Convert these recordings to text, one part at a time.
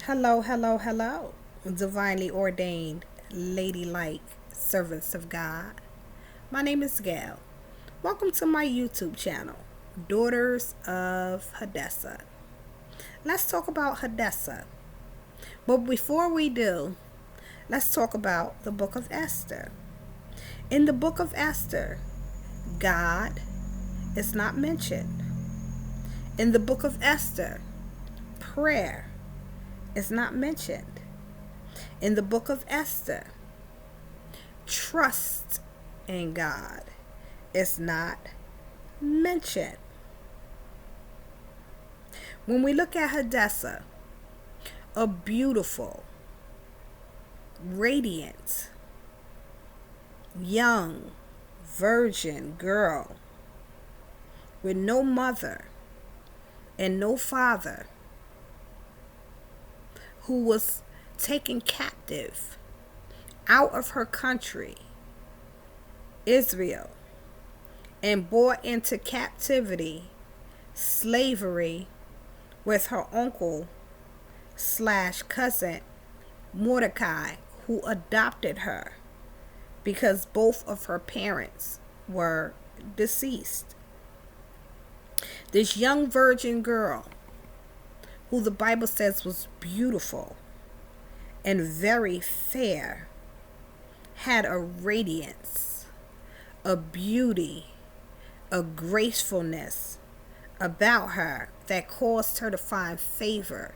Hello, hello, hello, divinely ordained, ladylike servants of God. My name is Gail. Welcome to my YouTube channel, Daughters of Hadessah. Let's talk about Hadessah. But before we do, let's talk about the book of Esther. In the book of Esther, God is not mentioned. In the book of Esther, prayer is not mentioned. In the book of Esther, trust in God is not mentioned. When we look at Hadassah, a beautiful, radiant, young, virgin girl with no mother and no father, who was taken captive out of her country, Israel, and brought into captivity, slavery, with her uncle / cousin Mordecai, who adopted her because both of her parents were deceased. This young virgin girl, who the Bible says was beautiful and very fair, had a radiance, a beauty, a gracefulness about her that caused her to find favor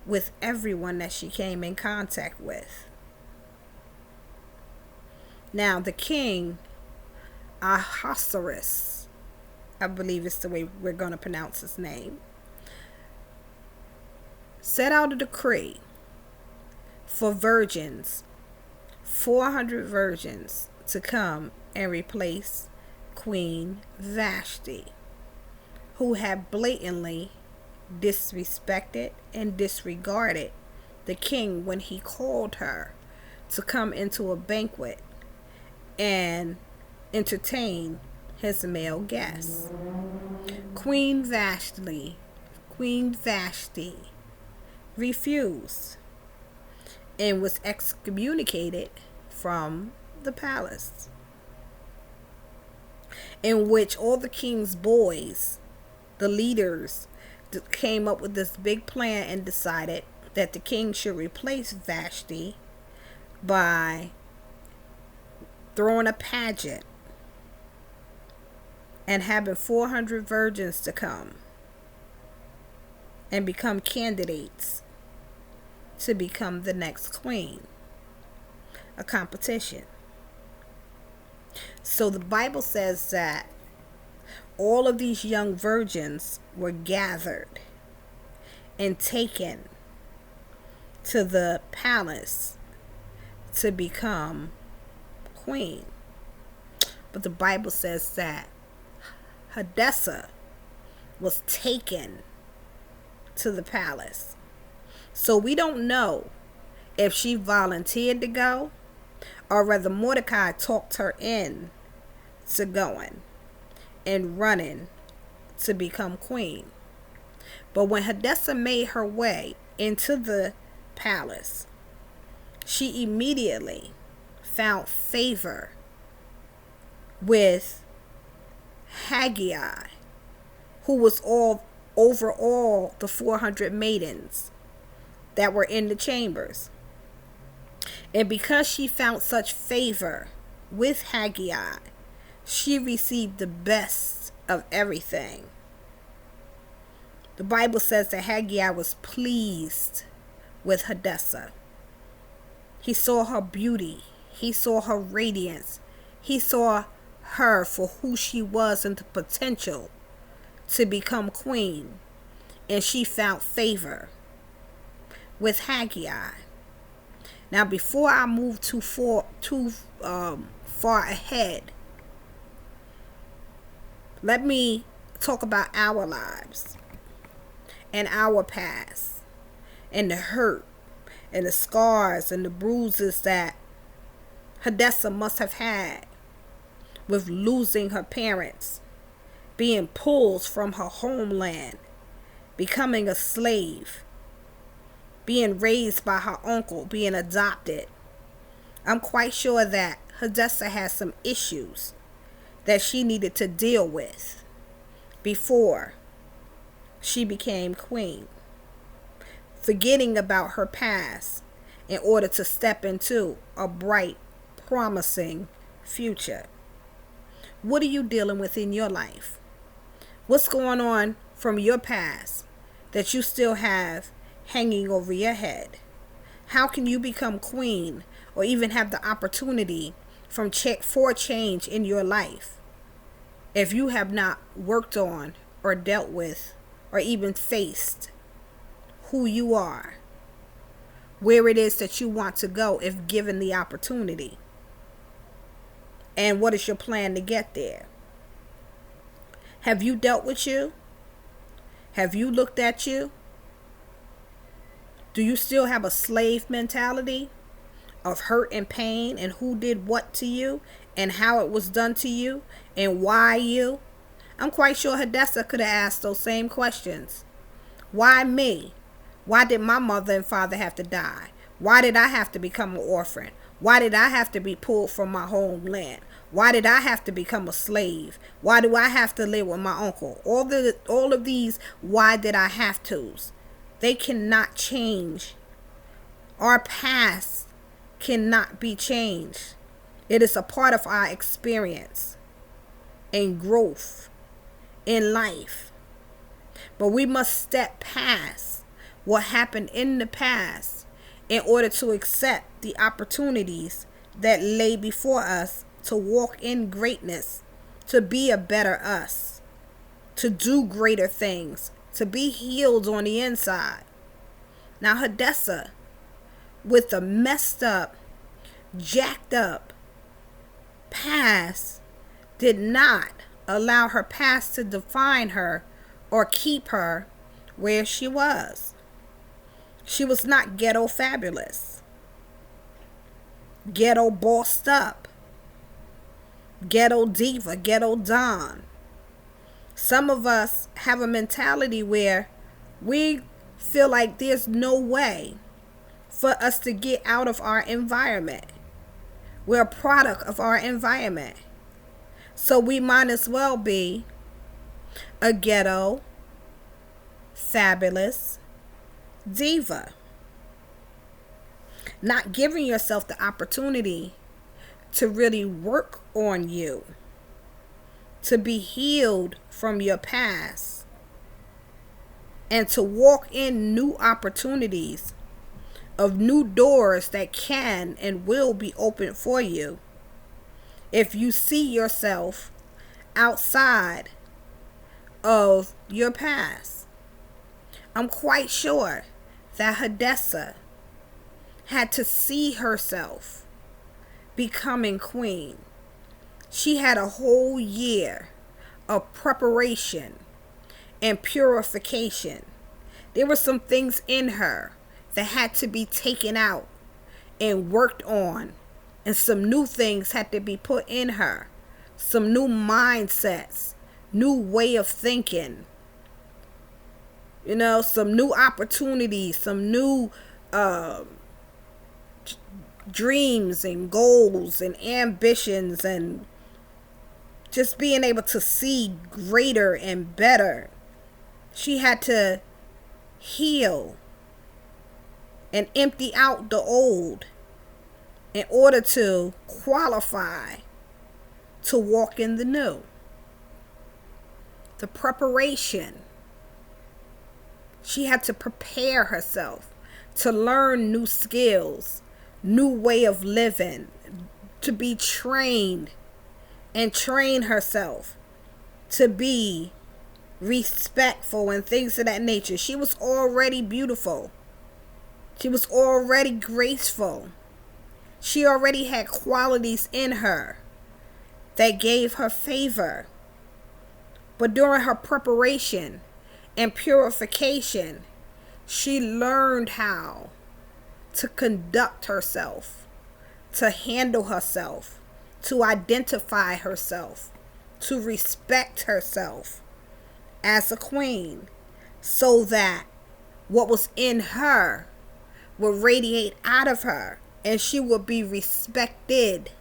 with everyone that she came in contact with. Now, the king, Ahasuerus, I believe it's the way we're going to pronounce his name, set out a decree for virgins, 400 virgins, to come and replace Queen Vashti, who had blatantly disrespected and disregarded the king when he called her to come into a banquet and entertain his male guests. Queen Vashti refused and was excommunicated from the palace, in which all the king's boys, the leaders, came up with this big plan and decided that the king should replace Vashti by throwing a pageant and having 400 virgins to come and become candidates to become the next queen. A competition. So the Bible says that all of these young virgins were gathered and taken to the palace to become queen. But the Bible says that Hadessah was taken to the palace. So we don't know if she volunteered to go or whether Mordecai talked her in to going and running to become queen. But when Hadessah made her way into the palace, she immediately found favor with Haggai, who was over all the 400 maidens that were in the chambers. And because she found such favor with Haggai, she received the best of everything. The Bible says that Haggai was pleased with Hadessah. He saw her beauty. He saw her radiance. He saw her for who she was and the potential to become queen. And she found favor with Haggai. Now, before I move too far ahead, let me talk about our lives and our past and the hurt and the scars and the bruises that Hadessah must have had with losing her parents, being pulled from her homeland, becoming a slave, being raised by her uncle, being adopted. I'm quite sure that Hadessah has some issues that she needed to deal with before she became queen, forgetting about her past in order to step into a bright, promising future. What are you dealing with in your life? What's going on from your past that you still have hanging over your head? How can you become queen or even have the opportunity for change in your life if you have not worked on or dealt with or even faced who you are, where it is that you want to go if given the opportunity? And what is your plan to get there? Have you dealt with you? Have you looked at you? Do you still have a slave mentality of hurt and pain and who did what to you and how it was done to you and why you? I'm quite sure Hadassah could have asked those same questions. Why me? Why did my mother and father have to die? Why did I have to become an orphan? Why did I have to be pulled from my homeland? Why did I have to become a slave? Why do I have to live with my uncle? All of these why did I have to's. They cannot change. Our past cannot be changed. It is a part of our experience and growth in life. But we must step past what happened in the past in order to accept the opportunities that lay before us to walk in greatness, to be a better us, to do greater things, to be healed on the inside. Now Hadessah, with a messed up, jacked up past, did not allow her past to define her or keep her where she was. She was not ghetto fabulous, ghetto bossed up, ghetto diva, ghetto don. Some of us have a mentality where we feel like there's no way for us to get out of our environment. We're a product of our environment. So we might as well be a ghetto fabulous diva. Not giving yourself the opportunity to really work on you, to be healed from your past, and to walk in new opportunities of new doors that can and will be opened for you if you see yourself outside of your past. I'm quite sure that Hadessah had to see herself becoming queen. She had a whole year of preparation and purification. There were some things in her that had to be taken out and worked on, and some new things had to be put in her, some new mindsets, new way of thinking, some new opportunities, some new dreams and goals and ambitions, and just being able to see greater and better. She had to heal and empty out the old in order to qualify to walk in the new. The preparation. She had to prepare herself to learn new skills, new way of living, to be trained and train herself to be respectful and things of that nature. She was already beautiful. She was already graceful. She already had qualities in her that gave her favor. But during her preparation and purification, she learned how to conduct herself, to handle herself, to identify herself, to respect herself as a queen, so that what was in her will radiate out of her, and she will be respected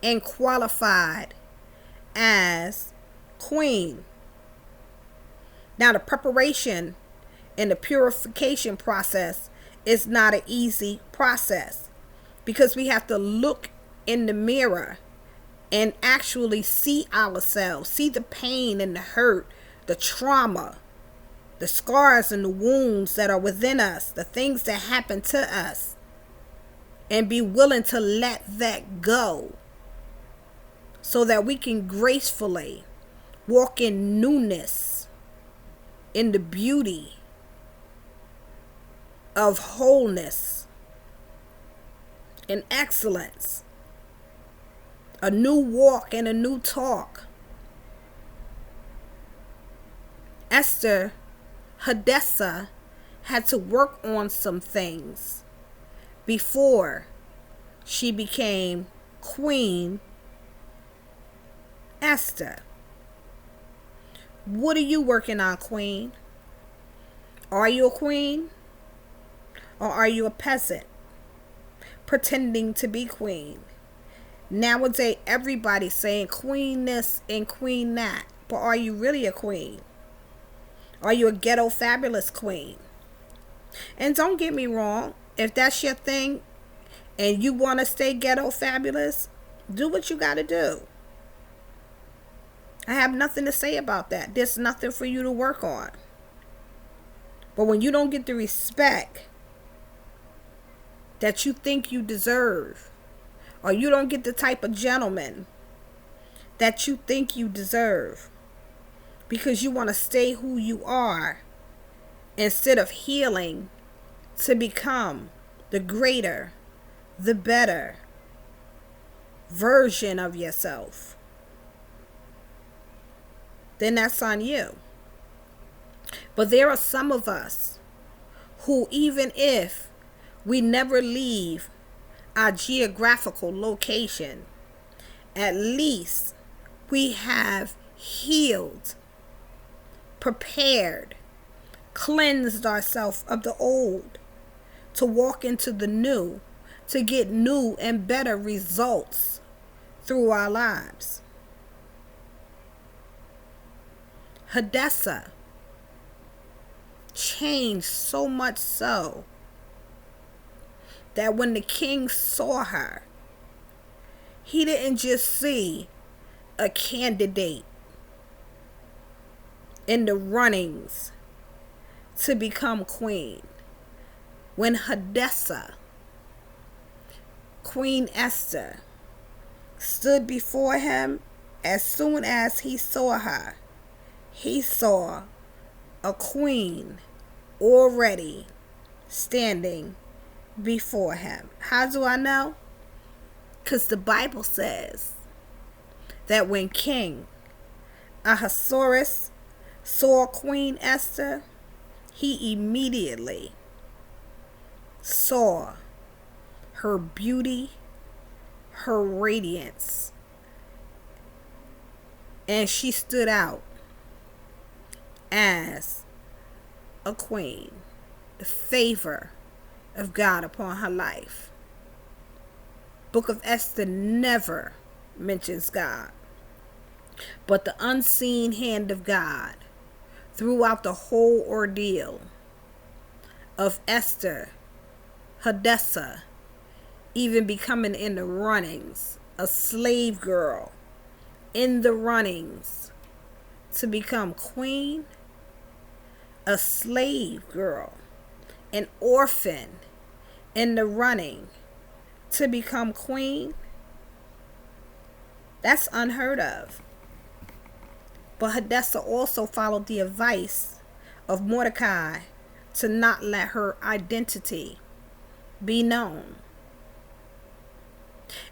and qualified as queen. Now, the preparation and the purification process is not an easy process, because we have to look in the mirror and actually see ourselves, see the pain and the hurt, the trauma, the scars and the wounds that are within us, the things that happen to us, and be willing to let that go so that we can gracefully walk in newness, in the beauty of wholeness and excellence. A new walk and a new talk. Esther, Hadessah, had to work on some things before she became Queen Esther. What are you working on, Queen? Are you a queen? Or are you a peasant pretending to be queen? Nowadays, everybody's saying queen this and queen that. But are you really a queen? Are you a ghetto fabulous queen? And don't get me wrong, if that's your thing and you want to stay ghetto fabulous, do what you got to do. I have nothing to say about that. There's nothing for you to work on. But when you don't get the respect that you think you deserve, or you don't get the type of gentleman that you think you deserve, because you want to stay who you are instead of healing to become the greater, the better version of yourself, then that's on you. But there are some of us who, even if we never leave our geographical location, at least we have healed, prepared, cleansed ourselves of the old to walk into the new, to get new and better results through our lives. Hadassah changed so much so that when the king saw her, he didn't just see a candidate in the runnings to become queen. When Hadessah, Queen Esther, stood before him, as soon as he saw her, he saw a queen already standing before him. How do I know? Because the Bible says that when King Ahasuerus saw Queen Esther, he immediately saw her beauty, her radiance, and she stood out as a queen. The favor of God upon her life. Book of Esther never mentions God, but the unseen hand of God throughout the whole ordeal of Esther, Hadassah, even becoming in the runnings, a slave girl in the runnings to become queen, a slave girl, an orphan in the running to become queen. That's unheard of. But Hadessah also followed the advice of Mordecai to not let her identity be known.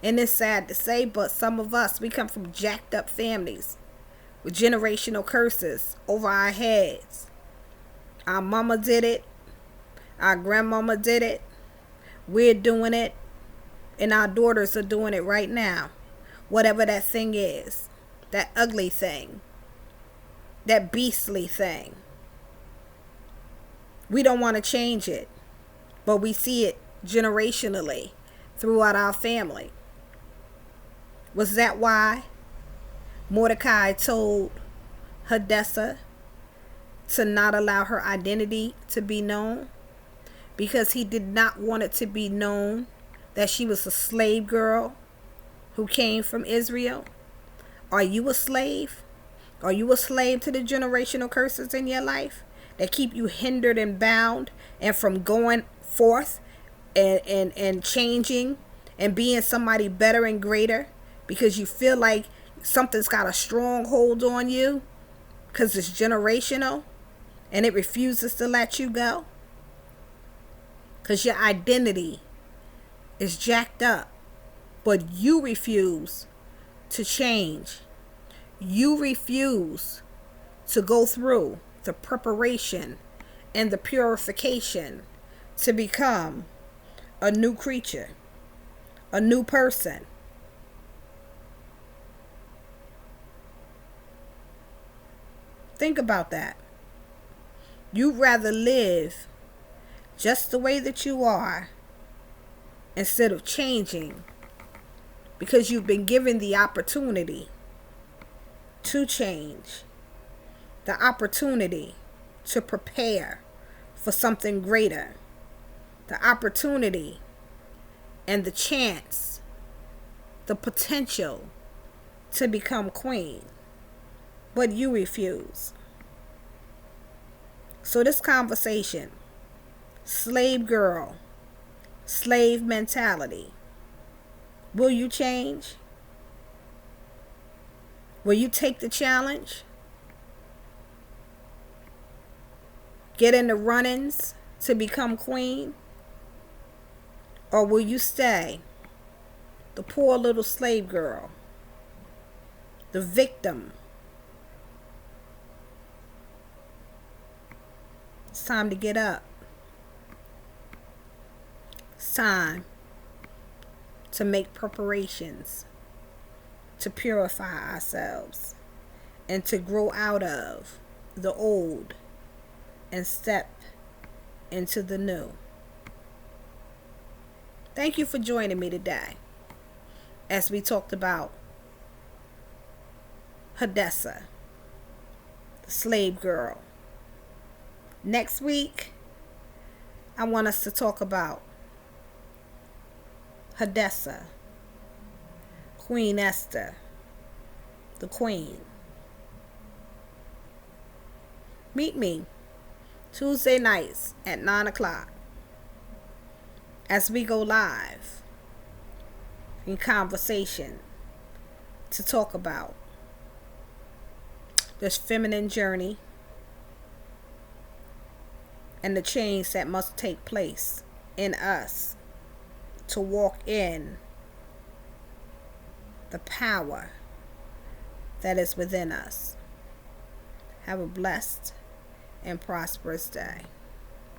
And it's sad to say, but some of us, we come from jacked up families with generational curses over our heads. Our mama did it. Our grandmama did it. We're doing it. And our daughters are doing it right now. Whatever that thing is. That ugly thing. That beastly thing. We don't want to change it. but we see it generationally throughout our family. Was that why Mordecai told Hadessah to not allow her identity to be known? Because he did not want it to be known that she was a slave girl who came from Israel. Are you a slave? Are you a slave to the generational curses in your life that keep you hindered and bound and from going forth and changing and being somebody better and greater because you feel like something's got a strong hold on you because it's generational and it refuses to let you go? Because your identity is jacked up, but you refuse to change. You refuse to go through the preparation and the purification to become a new creature, a new person. Think about that. You'd rather live just the way that you are instead of changing because you've been given the opportunity to change, the opportunity to prepare for something greater, the opportunity and the chance, the potential to become queen, but you refuse. So this conversation, slave girl, slave mentality, will you change? Will you take the challenge? Get in the run-ins to become queen? Or will you stay the poor little slave girl, the victim? It's time to get up. It's time to make preparations to purify ourselves and to grow out of the old and step into the new. Thank you for joining me today as we talked about Hadessah, the slave girl. Next week, I want us to talk about Hadessah, Queen Esther, the queen. Meet me Tuesday nights at 9 o'clock as we go live in conversation to talk about this feminine journey and the change that must take place in us to walk in the power that is within us. Have a blessed and prosperous day.